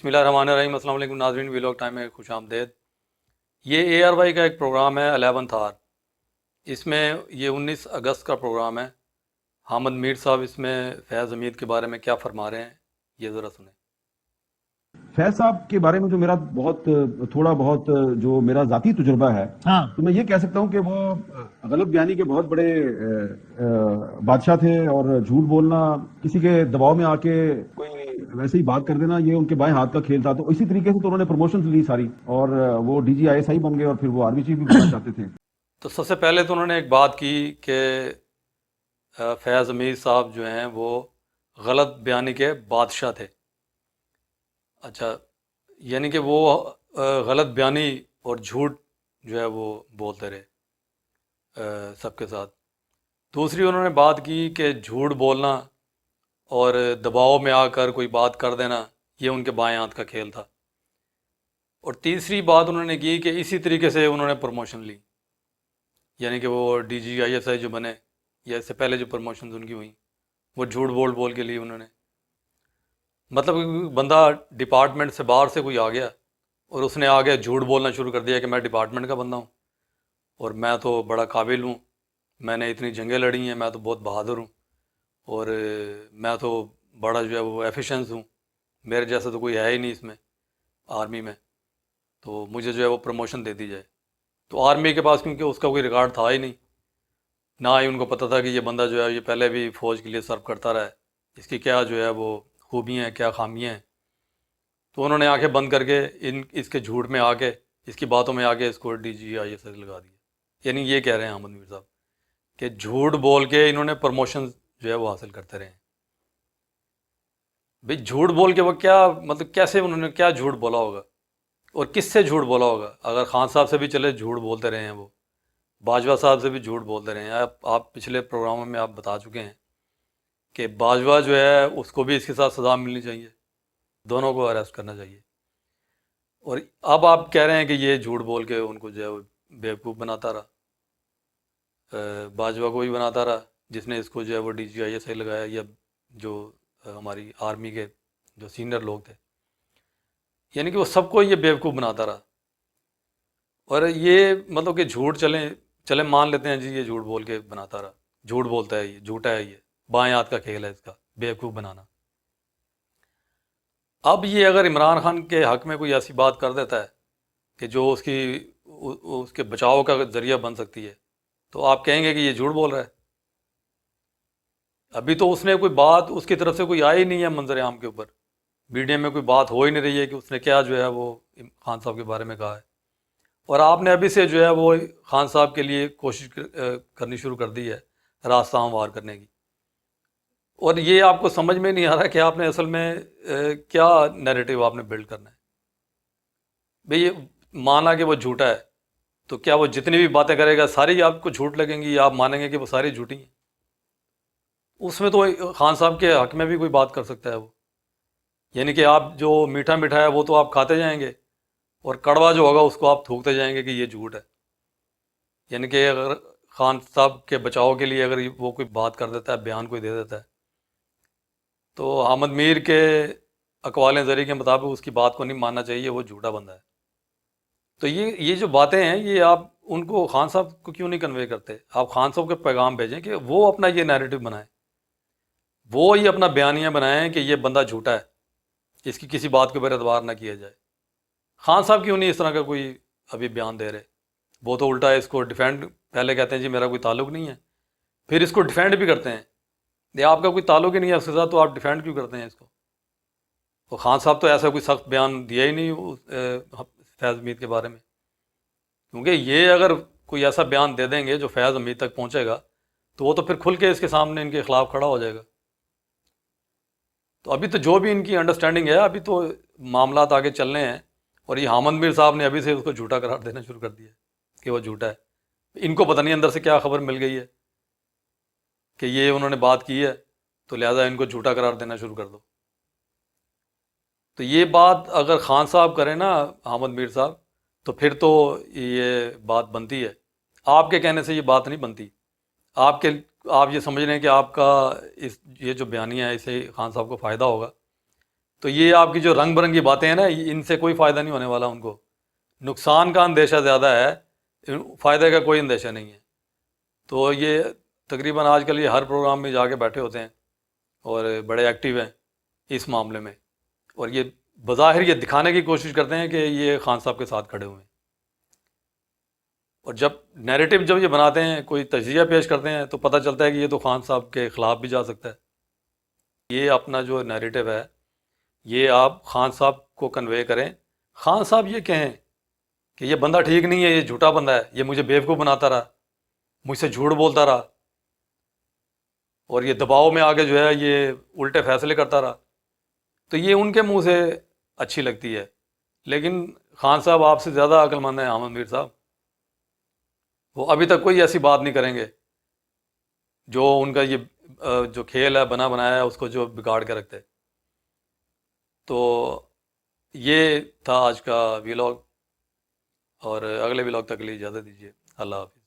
بسم اللہ الرحمن الرحیم۔ السلام علیکم ناظرین، ویلاگ ٹائم میں خوش آمدید۔ یہ اے آر وائی کا ایک پروگرام ہے 11th آر، اس میں یہ 19 اگست کا پروگرام ہے۔ حامد میر صاحب اس میں فیض حمید کے بارے میں کیا فرما رہے ہیں، یہ ذرا سنیں۔ فیض صاحب کے بارے میں جو میرا تھوڑا بہت جو میرا ذاتی تجربہ ہے، تو میں یہ کہہ سکتا ہوں کہ وہ غلط بیانی کے بہت بڑے بادشاہ تھے، اور جھوٹ بولنا، کسی کے دباؤ میں آ کے کوئی ویسے ہی بات کر دینا، یہ ان کے بائیں ہاتھ کا کھیل تھا۔ تو اسی طریقے سے تو انہوں نے پروموشنز لی ساری، اور وہ D G I S I بن گئے، اور پھر وہ آرمی چیف بھی بننا چاہتے تھے۔ تو سب سے پہلے تو انہوں نے ایک بات کی کہ فیض حمید صاحب جو ہیں وہ غلط بیانی کے بادشاہ تھے۔ اچھا، یعنی کہ وہ غلط بیانی اور جھوٹ جو ہے وہ بولتے رہے سب کے ساتھ۔ دوسری انہوں نے بات کی کہ جھوٹ بولنا اور دباؤ میں آ کر کوئی بات کر دینا، یہ ان کے بائیں ہاتھ کا کھیل تھا۔ اور تیسری بات انہوں نے کی کہ اسی طریقے سے انہوں نے پروموشن لی، یعنی کہ وہ D G I S I جو بنے، یا اس سے پہلے جو پروموشنز ان کی ہوئیں وہ جھوٹ بول کے لی انہوں نے۔ مطلب بندہ ڈپارٹمنٹ سے باہر سے کوئی آ گیا اور اس نے آگے جھوٹ بولنا شروع کر دیا کہ میں ڈپارٹمنٹ کا بندہ ہوں اور میں تو بڑا قابل ہوں، میں نے اتنی جنگیں لڑی ہیں، میں تو بہت بہادر ہوں، اور میں تو بڑا جو ہے وہ ایفیشنس ہوں، میرے جیسا تو کوئی ہے ہی نہیں اس میں آرمی میں، تو مجھے جو ہے وہ پروموشن دے دی جائے۔ تو آرمی کے پاس کیونکہ اس کا کوئی ریکارڈ تھا ہی نہیں، نہ ہی ان کو پتہ تھا کہ یہ بندہ جو ہے یہ پہلے بھی فوج کے لیے سرو کرتا رہا ہے، اس کی کیا جو ہے وہ خوبیاں ہیں، کیا خامیاں ہیں۔ تو انہوں نے آنکھیں بند کر کے اس کے جھوٹ میں آ کے، اس کی باتوں میں آ کے اس کو ڈی جی آئی ایس لگا دیا۔ یعنی یہ کہہ رہے ہیں احمد میر صاحب کہ جھوٹ بول کے انہوں نے پروموشن جو ہے وہ حاصل کرتے رہے ہیں۔ بھئی جھوٹ بول کے وہ کیا مطلب کیسے انہوں نے کیا جھوٹ بولا ہوگا اور کس سے جھوٹ بولا ہوگا؟ اگر خان صاحب سے بھی چلے جھوٹ بولتے رہے ہیں، وہ باجوہ صاحب سے بھی جھوٹ بولتے رہے ہیں۔ آپ پچھلے پروگراموں میں آپ بتا چکے ہیں کہ باجوہ جو ہے اس کو بھی اس کے ساتھ سزا ملنی چاہیے، دونوں کو اریسٹ کرنا چاہیے۔ اور اب آپ کہہ رہے ہیں کہ یہ جھوٹ بول کے ان کو جو ہے وہ بیوقوف بناتا رہا، باجوہ کو بھی بناتا رہا جس نے اس کو جو ہے وہ D G I S I لگایا، یا جو ہماری آرمی کے جو سینئر لوگ تھے، یعنی کہ وہ سب کو یہ بیوقوف بناتا رہا۔ اور یہ مطلب کہ جھوٹ چلیں مان لیتے ہیں جی، یہ جھوٹ بول کے بناتا رہا، جھوٹ بولتا ہے، یہ جھوٹا ہے، یہ بائیں ہاتھ کا کھیل ہے اس کا، بیوقوف بنانا۔ اب یہ اگر عمران خان کے حق میں کوئی ایسی بات کر دیتا ہے کہ جو اس کے بچاؤ کا ذریعہ بن سکتی ہے، تو آپ کہیں گے کہ یہ جھوٹ بول رہا ہے۔ ابھی تو اس نے کوئی بات اس کی طرف سے کوئی آئی نہیں ہے منظر عام کے اوپر، میڈیا میں کوئی بات ہو ہی نہیں رہی ہے کہ اس نے کیا جو ہے وہ خان صاحب کے بارے میں کہا ہے، اور آپ نے ابھی سے جو ہے وہ خان صاحب کے لیے کوشش کرنی شروع کر دی ہے راستہ ہموار کرنے کی۔ اور یہ آپ کو سمجھ میں نہیں آ رہا کہ آپ نے اصل میں کیا نیریٹو آپ نے بلڈ کرنا ہے۔ بھئی یہ مانا کہ وہ جھوٹا ہے، تو کیا وہ جتنی بھی باتیں کرے گا ساری آپ کو جھوٹ لگیں گی، یا آپ مانیں گے کہ وہ ساری جھوٹی ہیں؟ اس میں تو خان صاحب کے حق میں بھی کوئی بات کر سکتا ہے وہ، یعنی کہ آپ جو میٹھا ہے وہ تو آپ کھاتے جائیں گے، اور کڑوا جو ہوگا اس کو آپ تھوکتے جائیں گے کہ یہ جھوٹ ہے۔ یعنی کہ اگر خان صاحب کے بچاؤ کے لیے اگر وہ کوئی بات کر دیتا ہے، بیان کوئی دے دیتا ہے، تو حامد میر کے اقوال زری کے مطابق اس کی بات کو نہیں ماننا چاہیے، وہ جھوٹا بندہ ہے۔ تو یہ جو باتیں ہیں، یہ آپ ان کو خان صاحب کو کیوں نہیں کنوے کرتے؟ آپ خان صاحب کے پیغام بھیجیں کہ وہ اپنا یہ نیریٹو بنائیں، وہ ہی اپنا بیانیہ بنائیں کہ یہ بندہ جھوٹا ہے، اس کی کسی بات کے اوپر اعتبار نہ کیا جائے۔ خان صاحب کیوں نہیں اس طرح کا کوئی ابھی بیان دے رہے؟ وہ تو الٹا اس کو ڈیفینڈ، پہلے کہتے ہیں جی میرا کوئی تعلق نہیں ہے، پھر اس کو ڈیفینڈ بھی کرتے ہیں۔ یہ آپ کا کوئی تعلق ہی نہیں ہے اس کے ساتھ، تو آپ ڈیفینڈ کیوں کرتے ہیں اس کو؟ اور خان صاحب تو ایسا کوئی سخت بیان دیا ہی نہیں فیض حمید کے بارے میں، کیونکہ یہ اگر کوئی ایسا بیان دے دیں گے جو فیض حمید تک پہنچے گا، تو وہ تو پھر کھل کے اس کے سامنے ان کے خلاف کھڑا ہو جائے گا۔ تو ابھی تو جو بھی ان کی انڈرسٹینڈنگ ہے، ابھی تو معاملات آگے چلنے ہیں، اور یہ حامد میر صاحب نے ابھی سے اس کو جھوٹا قرار دینا شروع کر دیا کہ وہ جھوٹا ہے۔ ان کو پتہ نہیں اندر سے کیا خبر مل گئی ہے کہ یہ انہوں نے بات کی ہے، تو لہٰذا ان کو جھوٹا قرار دینا شروع کر دو۔ تو یہ بات اگر خان صاحب کریں نا، حامد میر صاحب، تو پھر تو یہ بات بنتی ہے۔ آپ کے کہنے سے یہ بات نہیں بنتی۔ آپ یہ سمجھ رہے ہیں کہ آپ کا یہ جو بیانیہ ہے، اس سے خان صاحب کو فائدہ ہوگا، تو یہ آپ کی جو رنگ برنگی باتیں ہیں نا، ان سے کوئی فائدہ نہیں ہونے والا، ان کو نقصان کا اندیشہ زیادہ ہے، فائدے کا کوئی اندیشہ نہیں ہے۔ تو یہ تقریباً آج کل یہ ہر پروگرام میں جا کے بیٹھے ہوتے ہیں اور بڑے ایکٹیو ہیں اس معاملے میں، اور یہ بظاہر یہ دکھانے کی کوشش کرتے ہیں کہ یہ خان صاحب کے ساتھ کھڑے ہوئے ہیں، اور جب نیریٹو جب یہ بناتے ہیں، کوئی تجزیہ پیش کرتے ہیں، تو پتہ چلتا ہے کہ یہ تو خان صاحب کے خلاف بھی جا سکتا ہے۔ یہ اپنا جو نیریٹو ہے یہ آپ خان صاحب کو کنوے کریں، خان صاحب یہ کہیں کہ یہ بندہ ٹھیک نہیں ہے، یہ جھوٹا بندہ ہے، یہ مجھے بیوقوف بناتا رہا، مجھ سے جھوٹ بولتا رہا، اور یہ دباؤ میں آگے جو ہے یہ الٹے فیصلے کرتا رہا، تو یہ ان کے منہ سے اچھی لگتی ہے۔ لیکن خان صاحب آپ سے زیادہ عقل مند ہیں احمد میر صاحب، وہ ابھی تک کوئی ایسی بات نہیں کریں گے جو ان کا یہ جو کھیل ہے بنا بنایا ہے اس کو جو بگاڑ کے رکھتے۔ تو یہ تھا آج کا ولاگ، اور اگلے ولاگ تک کے لیے اجازت دیجیے، اللہ حافظ۔